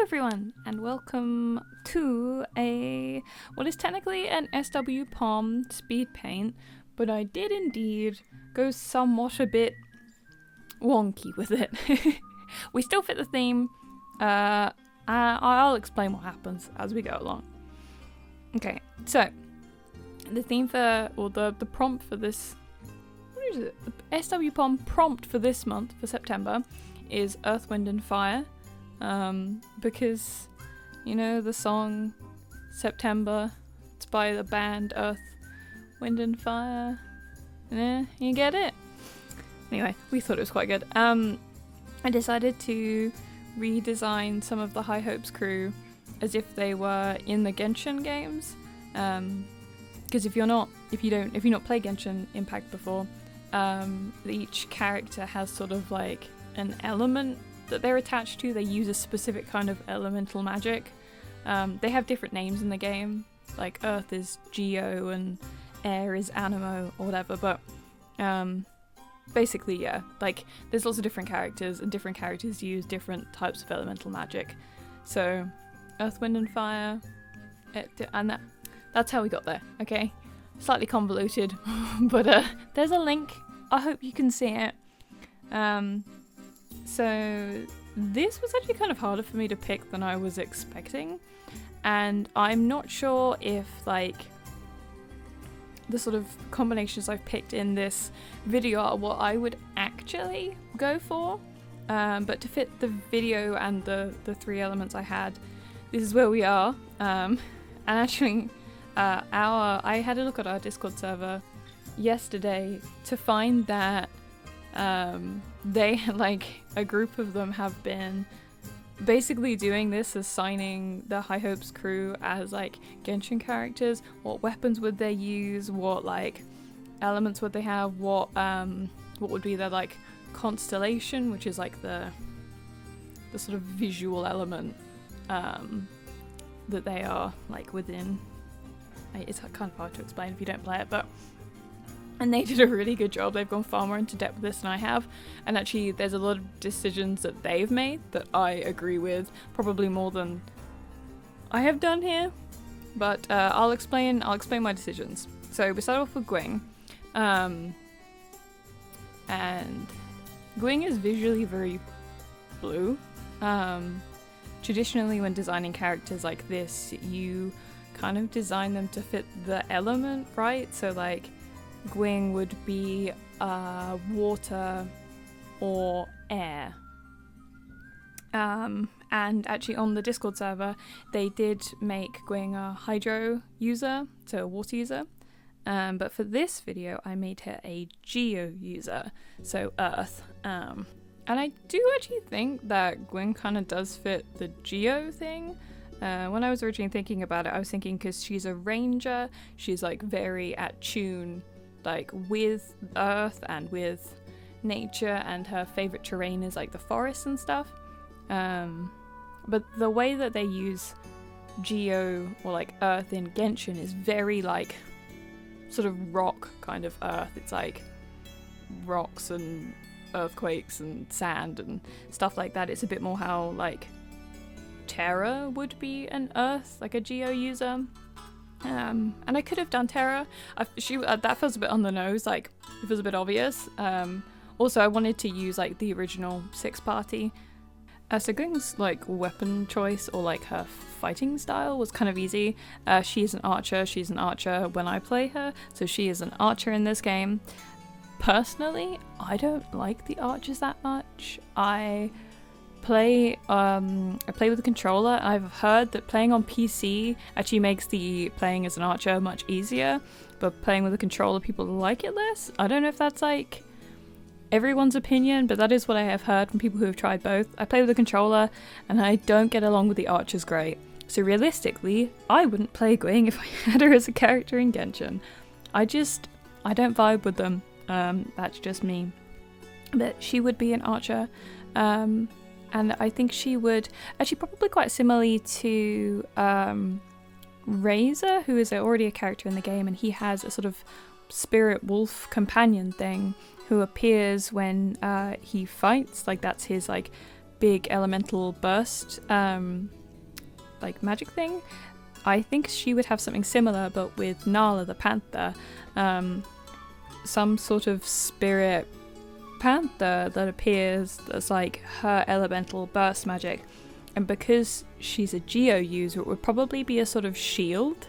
everyone, and welcome to what is technically an SWPOM speed paint, but I did indeed go somewhat a bit wonky with it. We still fit the theme. I'll explain what happens as we go along. Okay, so the theme for, or the prompt for this, what is it? The SWPOM prompt for this month, for September, is Earth, Wind and Fire. Because, you know, the song September, it's by the band Earth, Wind and Fire. Yeah, you get it? Anyway, we thought it was quite good. I decided to redesign some of the High Hopes crew as if they were in the Genshin games. Because if you've not played Genshin Impact before, each character has sort of like an element that they're attached to. They use a specific kind of elemental magic. They have different names in the game, like Earth is Geo and Air is Animo or whatever, but basically, yeah, like there's lots of different characters and different characters use different types of elemental magic. So Earth, Wind and Fire, and that's how we got there, okay? Slightly convoluted, but there's a link. I hope you can see it. So this was actually kind of harder for me to pick than I was expecting, and I'm not sure if like the sort of combinations I've picked in this video are what I would actually go for, but to fit the video and the three elements I had, this is where we are. And actually I had a look at our Discord server yesterday to find that they, like, a group of them have been basically doing this, assigning the High Hopes crew as, like, Genshin characters. What weapons would they use? What, like, elements would they have? What would be their, like, constellation, which is, like, the sort of visual element that they are, like, within. It's kind of hard to explain if you don't play it, but... And they did a really good job. They've gone far more into depth with this than I have. And actually, there's a lot of decisions that they've made that I agree with, probably more than I have done here. But I'll explain my decisions. So we start off with Gwing. And Gwing is visually very blue. Traditionally, when designing characters like this, you kind of design them to fit the element, right? So like, Gwing would be water or air. And actually on the Discord server, they did make Gwing a hydro user, so a water user. But for this video, I made her a geo user, so earth. And I do actually think that Gwyn kind of does fit the geo thing. When I was originally thinking about it, I was thinking because she's a ranger, she's like very at tune like with earth and with nature, and her favorite terrain is like the forest and stuff. But the way that they use geo or like earth in Genshin is very like sort of rock kind of earth. It's like rocks and earthquakes and sand and stuff like that. It's a bit more how like Terra would be an earth, like a geo user. And I could have done Terra. That feels a bit on the nose, like it feels a bit obvious. Also, I wanted to use like the original 6-party. So Gwing's like weapon choice or like her fighting style was kind of easy. She's an archer. She's an archer when I play her, so she is an archer in this game. Personally, I don't like the archers that much. I play with a controller. I've heard that playing on PC actually makes the playing as an archer much easier, but playing with a controller, people like it less. I don't know if that's like everyone's opinion, but that is what I have heard from people who have tried both. I play with a controller and I don't get along with the archers great. So realistically, I wouldn't play Gwing if I had her as a character in Genshin. I don't vibe with them. That's just me. But she would be an archer. And I think she would, actually probably quite similarly to Razor, who is already a character in the game, and he has a sort of spirit wolf companion thing who appears when he fights. Like that's his like big elemental burst like magic thing. I think she would have something similar, but with Nala the panther, some sort of spirit panther that appears that's like her elemental burst magic. And because she's a Geo user, it would probably be a sort of shield,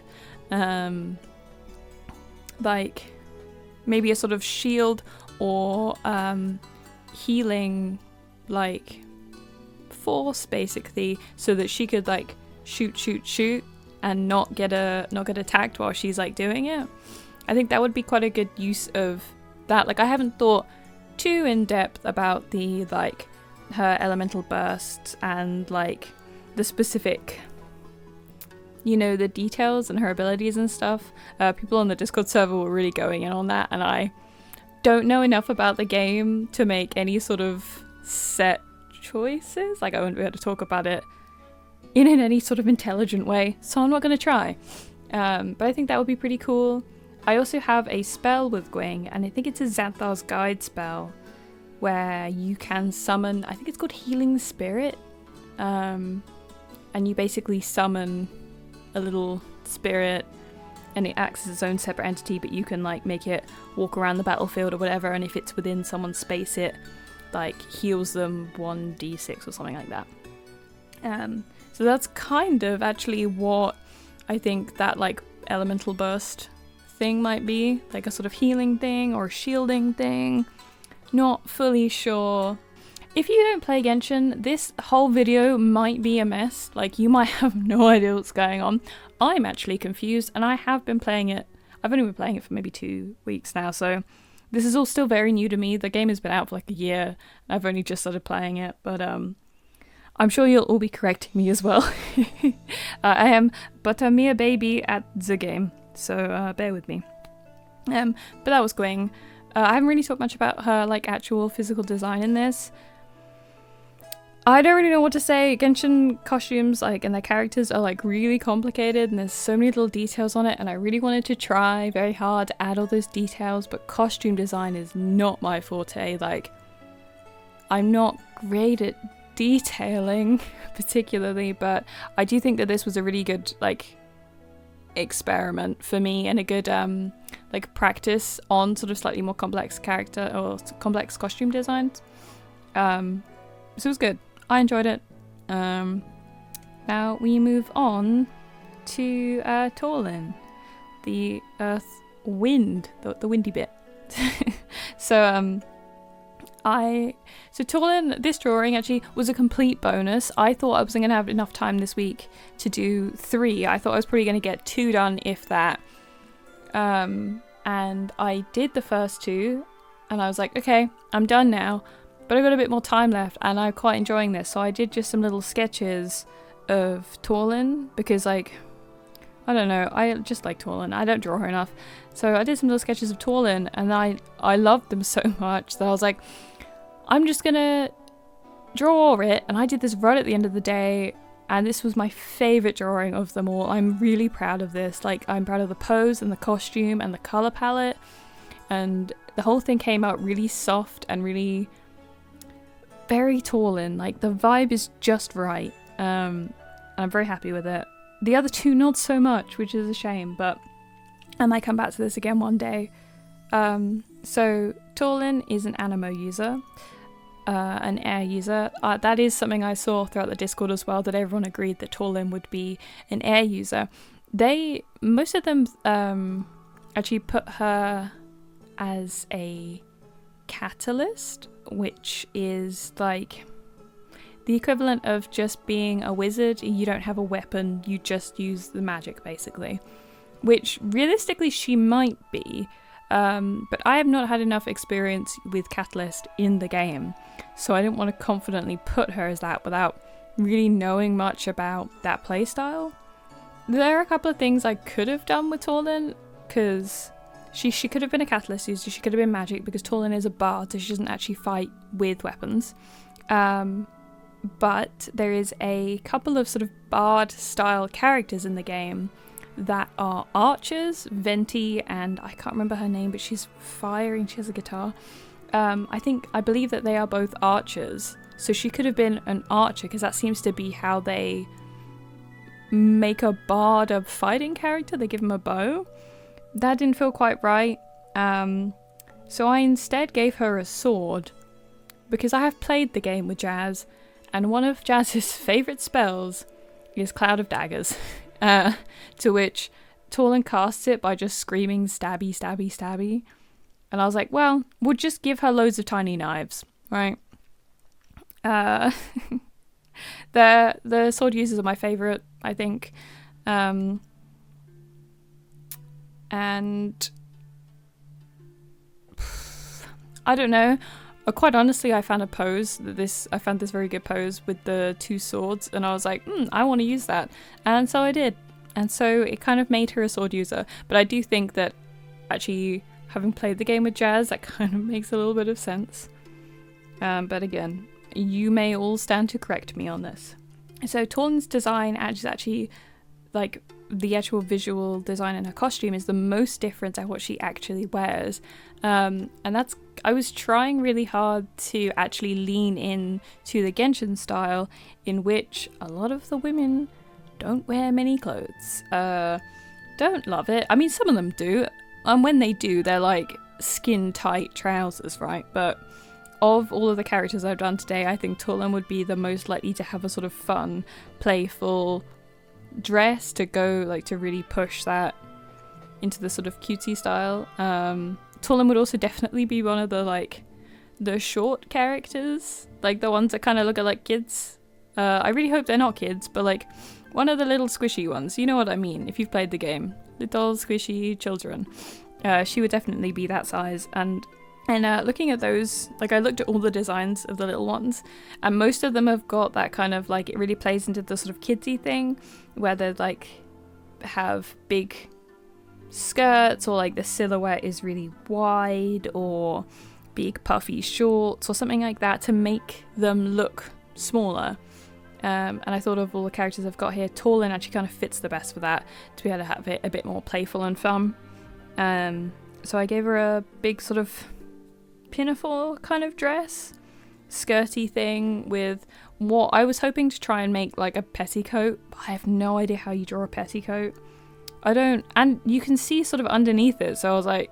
like maybe a sort of shield or healing like force basically, so that she could like shoot and not get attacked while she's like doing it. I think that would be quite a good use of that. Like I haven't thought too in depth about the like her elemental bursts and like the specific, you know, the details and her abilities and stuff. People on the Discord server were really going in on that, and I don't know enough about the game to make any sort of set choices. Like I wouldn't be able to talk about it in any sort of intelligent way, so I'm not going to try. But I think that would be pretty cool. I also have a spell with Gwing, and I think it's a Xanthar's Guide spell where you can summon, I think it's called Healing Spirit, and you basically summon a little spirit and it acts as its own separate entity, but you can like make it walk around the battlefield or whatever, and if it's within someone's space it like heals them 1d6 or something like that. So that's kind of actually what I think that like elemental burst thing might be, like a sort of healing thing or shielding thing. Not fully sure. If you don't play Genshin, this whole video might be a mess. Like you might have no idea what's going on. I'm actually confused, and I have been playing it. I've only been playing it for maybe 2 weeks now, so this is all still very new to me. The game has been out for like a year. I've only just started playing it, but I'm sure you'll all be correcting me as well. I am but a mere baby at the game, so bear with me. But that was Gwing. I haven't really talked much about her like actual physical design in this. I don't really know what to say. Genshin costumes like and their characters are like really complicated, and there's so many little details on it, and I really wanted to try very hard to add all those details, but costume design is not my forte. Like I'm not great at detailing particularly, but I do think that this was a really good like experiment for me and a good like practice on sort of slightly more complex character or complex costume designs. So it was good. I enjoyed it. Now we move on to Torlin, the earth wind, the windy bit. So Torlin, this drawing actually was a complete bonus. I thought I wasn't going to have enough time this week to do 3. I thought I was probably going to get 2 done, if that. And I did the first 2, and I was like, okay, I'm done now. But I've got a bit more time left, and I'm quite enjoying this. So I did just some little sketches of Torlin, because like, I don't know, I just like Torlin. I don't draw her enough. So I did some little sketches of Torlin, and I loved them so much that I was like, I'm just gonna draw it. And I did this right at the end of the day, and this was my favorite drawing of them all. I'm really proud of this. Like, I'm proud of the pose and the costume and the color palette, and the whole thing came out really soft and really very Torlin. Like the vibe is just right. And I'm very happy with it. The other 2 not so much, which is a shame, but I might come back to this again one day. So Torlin is an Anemo user, an air user. That is something I saw throughout the Discord as well, that everyone agreed that Torlin would be an air user. Most of them actually put her as a catalyst, which is like the equivalent of just being a wizard. You don't have a weapon, you just use the magic basically, which realistically she might be, but I have not had enough experience with Catalyst in the game, so I didn't want to confidently put her as that without really knowing much about that playstyle. There are a couple of things I could have done with Torlin, because she could have been a Catalyst user, she could have been magic, because Torlin is a bard, so she doesn't actually fight with weapons. But there is a couple of sort of bard style characters in the game that are archers, Venti, and I can't remember her name, but she's fiery and she has a guitar. I believe that they are both archers, So she could have been an archer, because that seems to be how they make a bard a fighting character. They give him a bow. That didn't feel quite right. So I instead gave her a sword, because I have played the game with Jazz, and one of Jazz's favourite spells is Cloud of Daggers, to which Torlin casts it by just screaming stabby, stabby, stabby. And I was like, well, we'll just give her loads of tiny knives, right? The sword users are my favourite, I think. And I don't know. Quite honestly, I found this very good pose with the two swords, and I was like, I want to use that. And so I did. And so it kind of made her a sword user. But I do think that actually, having played the game with Jazz, that kind of makes a little bit of sense. But again, you may all stand to correct me on this. So Torlin's design is actually, like, the actual visual design in her costume is the most different at what she actually wears. And I was trying really hard to actually lean in to the Genshin style, in which a lot of the women don't wear many clothes. Don't love it. I mean, some of them do. And when they do, they're like skin tight trousers, right? But of all of the characters I've done today, I think Torlin would be the most likely to have a sort of fun, playful dress to go, like, to really push that into the sort of cutesy style. Torlin would also definitely be one of the, like, the short characters, like the ones that kind of look like kids. I really hope they're not kids, but like one of the little squishy ones, you know what I mean if you've played the game. Little squishy children. She would definitely be that size. And looking at those, like, I looked at all the designs of the little ones, and most of them have got that kind of, like, it really plays into the sort of kidsy thing, where they, like, have big skirts, or, like, the silhouette is really wide, or big puffy shorts, or something like that, to make them look smaller. And I thought of all the characters I've got here, Torlin actually kind of fits the best for that, to be able to have it a bit more playful and fun. So I gave her a big sort of pinafore kind of dress, skirty thing, with what I was hoping to try and make like a petticoat. I have no idea how you draw a petticoat. And you can see sort of underneath it, so I was like,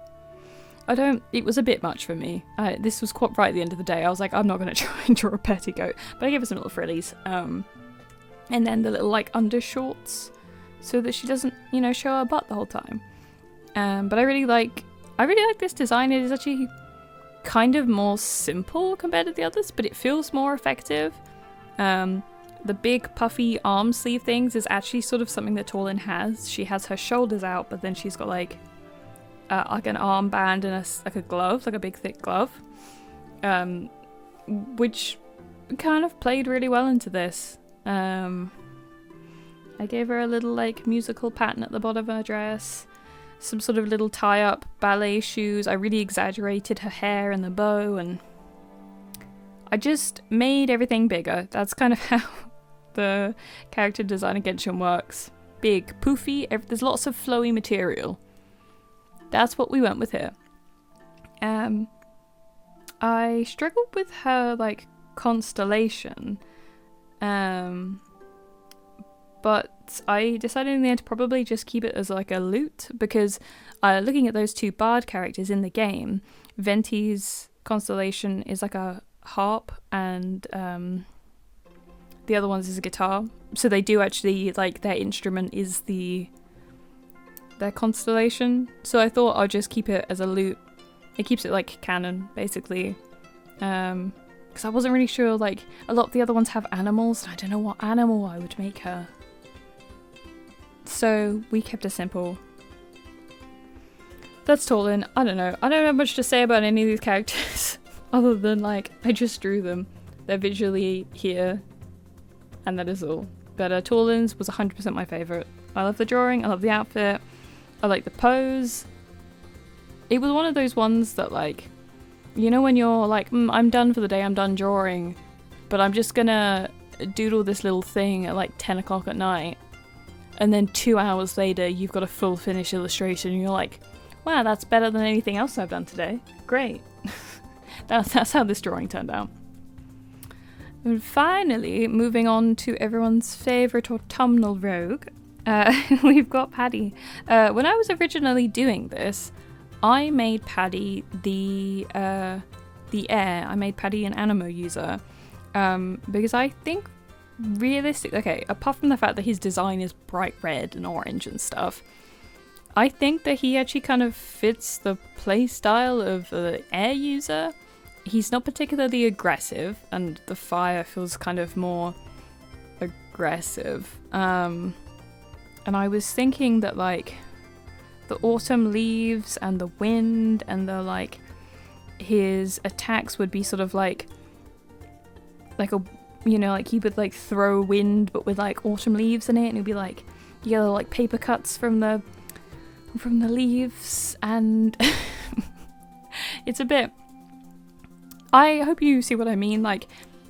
it was a bit much for me. This was quite right at the end of the day. I was like, I'm not going to try and draw a petticoat, but I gave her some little frillies. And then the little, like, undershorts, so that she doesn't, show her butt the whole time. But I really like this design. It is actually kind of more simple compared to the others, but it feels more effective. The big puffy arm sleeve things is actually sort of something that Torlin has. She has her shoulders out, but then she's got like an armband and a glove, like a big thick glove, which kind of played really well into this. I gave her a little like musical pattern at the bottom of her dress, some sort of little tie-up ballet shoes. I really exaggerated her hair and the bow, and I just made everything bigger. That's kind of how the character design in Genshin works. Big, poofy, there's lots of flowy material. That's what we went with here. I struggled with her, like, constellation. But I decided in the end to probably just keep it as, like, a lute, because looking at those two bard characters in the game, Venti's constellation is like a harp, and the other one's is a guitar. So they do actually, like, their instrument is their constellation. So I thought I'll just keep it as a lute. It keeps it like canon, basically. Because I wasn't really sure, like, a lot of the other ones have animals, and I don't know what animal I would make her. So we kept it simple. That's Torlin. I don't know. I don't have much to say about any of these characters other than, like, I just drew them. They're visually here, and that is all. But Torlin's was 100% my favourite. I love the drawing, I love the outfit, I like the pose. It was one of those ones that, like, when you're like, I'm done for the day, I'm done drawing, but I'm just gonna doodle this little thing at like 10 o'clock at night, and then 2 hours later you've got a full finished illustration, and you're like, wow, that's better than anything else I've done today. Great. That's how this drawing turned out. And finally, moving on to everyone's favourite autumnal rogue, we've got Paddy. When I was originally doing this, I made Paddy the heir. I made Paddy an animo user because I think apart from the fact that his design is bright red and orange and stuff, I think that he actually kind of fits the playstyle of the air user. He's not particularly aggressive, and the fire feels kind of more aggressive. And I was thinking that like the autumn leaves and the wind and the like, his attacks would be sort of like a, you know, like he would like throw wind but with like autumn leaves in it, and it'd be like yellow like paper cuts from the leaves, and it's a bit, I hope you see what I mean. Like,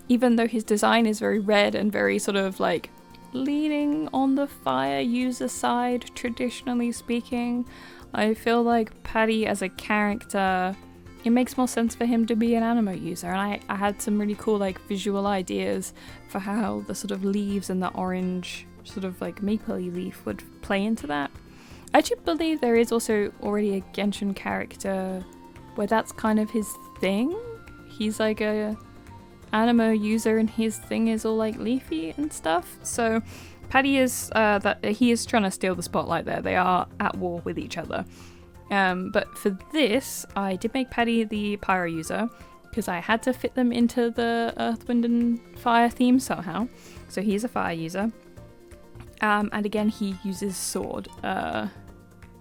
even though his design is very red and very sort of like leaning on the fire user side, traditionally speaking, I feel like Paddy as a character, it makes more sense for him to be an animo user. And I had some really cool like visual ideas for how the sort of leaves and the orange sort of like mapley leaf would play into that. I actually believe there is also already a Genshin character where that's kind of his thing. He's like a animo user and his thing is all like leafy and stuff. So Paddy is he is trying to steal the spotlight there. They are at war with each other. But for this, I did make Paddy the pyro user because I had to fit them into the Earth, Wind and Fire theme somehow. So he's a fire user. And again, he uses sword.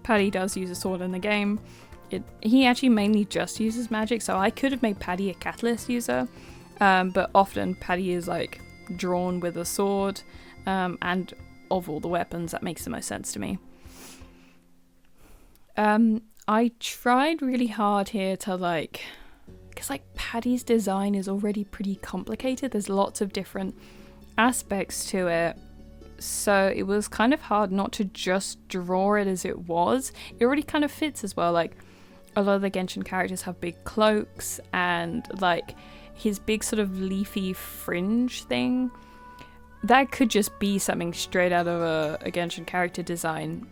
Paddy does use a sword in the game. He actually mainly just uses magic, so I could have made Paddy a catalyst user, but often Paddy is like drawn with a sword, and of all the weapons, that makes the most sense to me. I tried really hard here to like, because like Paddy's design is already pretty complicated. There's lots of different aspects to it. So it was kind of hard not to just draw it as it was. It already kind of fits as well. Like a lot of the Genshin characters have big cloaks, and like his big sort of leafy fringe thing, that could just be something straight out of a Genshin character design.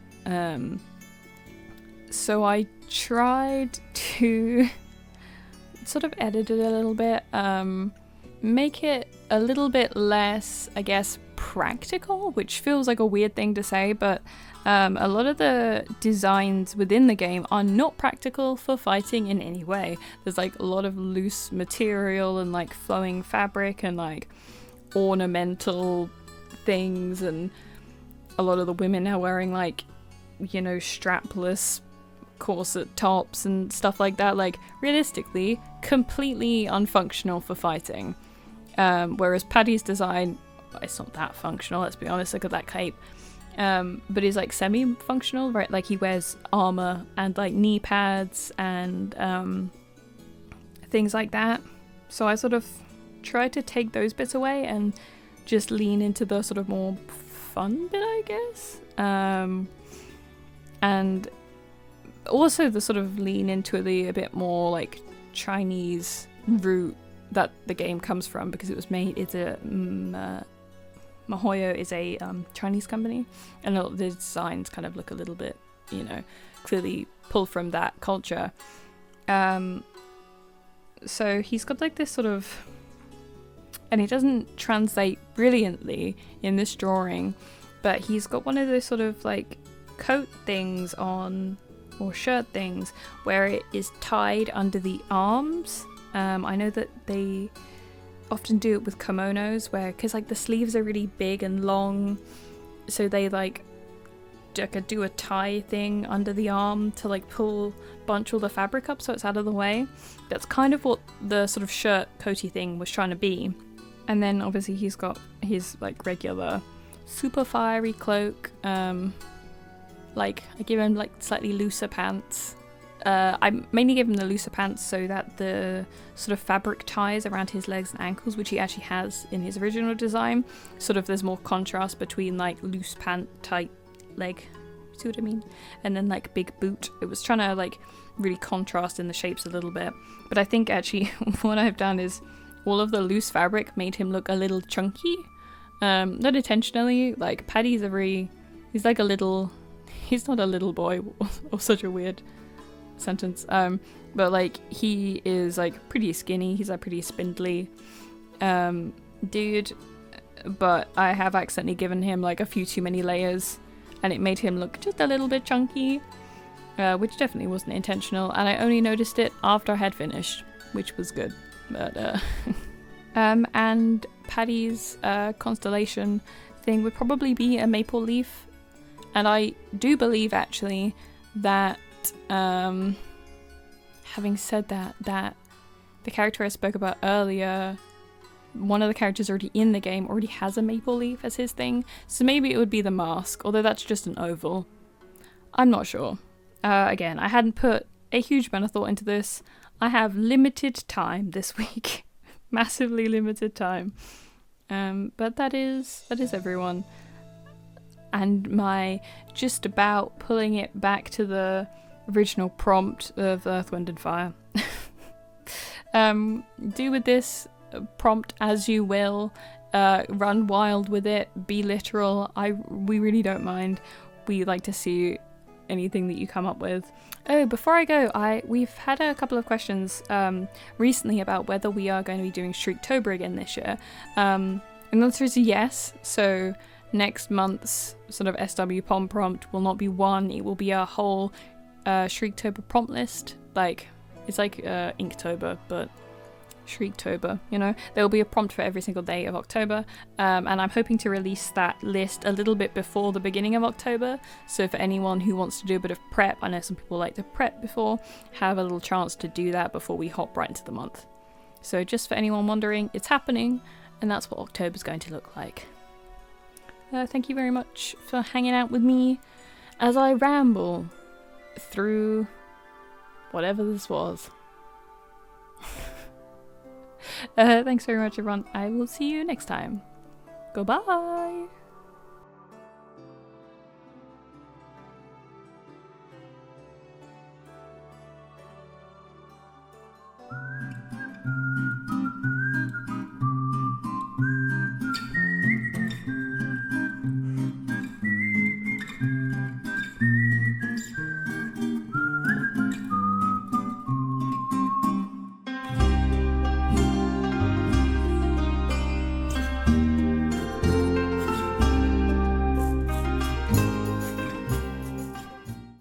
So I tried to sort of edit it a little bit, make it a little bit less, I guess, practical, which feels like a weird thing to say, but a lot of the designs within the game are not practical for fighting in any way. There's like a lot of loose material and like flowing fabric and like ornamental things, and a lot of the women are wearing like, you know, strapless corset tops and stuff like that. Like realistically, completely unfunctional for fighting. Whereas Paddy's design, it's not that functional, let's be honest. Look at that cape. But he's like semi-functional, right? Like he wears armor and like knee pads and things like that. So I sort of tried to take those bits away and just lean into the sort of more fun bit, I guess. And also the sort of lean into the a bit more like Chinese root that the game comes from, because it was made, it's a MiHoYo is a Chinese company, and the designs kind of look a little bit, you know, clearly pulled from that culture. So he's got like this sort of, and it doesn't translate brilliantly in this drawing, but he's got one of those sort of like coat things on, or shirt things, where it is tied under the arms. I know that they often do it with kimonos, where, because like the sleeves are really big and long, so they like do a tie thing under the arm to like bunch all the fabric up so it's out of the way. That's kind of what the sort of shirt coaty thing was trying to be. And then obviously he's got his like regular super fiery cloak. Like I give him like slightly looser pants. I mainly give him the looser pants so that the sort of fabric ties around his legs and ankles, which he actually has in his original design, sort of there's more contrast between like loose pant, tight leg, see what I mean? And then like big boot. It was trying to like really contrast in the shapes a little bit. But I think actually what I've done is all of the loose fabric made him look a little chunky. Not intentionally, like Paddy's he's like a little, he's not a little boy, or such a weird sentence, but like he is like pretty skinny, he's like pretty spindly dude, but I have accidentally given him like a few too many layers and it made him look just a little bit chunky, which definitely wasn't intentional, and I only noticed it after I had finished, which was good. But and Paddy's constellation thing would probably be a maple leaf, and I do believe actually that having said that the character I spoke about earlier, one of the characters already in the game already has a maple leaf as his thing, so maybe it would be the mask, although that's just an oval. I'm not sure. Again, I hadn't put a huge amount of thought into this. I have limited time this week. Massively limited time. But that is everyone. And my just about pulling it back to the original prompt of Earth, Wind and Fire. Do with this prompt as you will. Run wild with it. Be literal. We really don't mind. We like to see anything that you come up with. Oh, before I go, we've had a couple of questions recently about whether we are going to be doing Shriektober again this year. And the answer is yes. So next month's sort of SWPOM prompt will not be one, it will be a whole Shriektober prompt list. Like, it's like Inktober, but Shriektober, you know? There will be a prompt for every single day of October, and I'm hoping to release that list a little bit before the beginning of October, so for anyone who wants to do a bit of prep, I know some people like to prep before, have a little chance to do that before we hop right into the month. So just for anyone wondering, it's happening, and that's what October's going to look like. Thank you very much for hanging out with me as I ramble through whatever this was. Thanks very much, everyone. I will see you next time. Goodbye.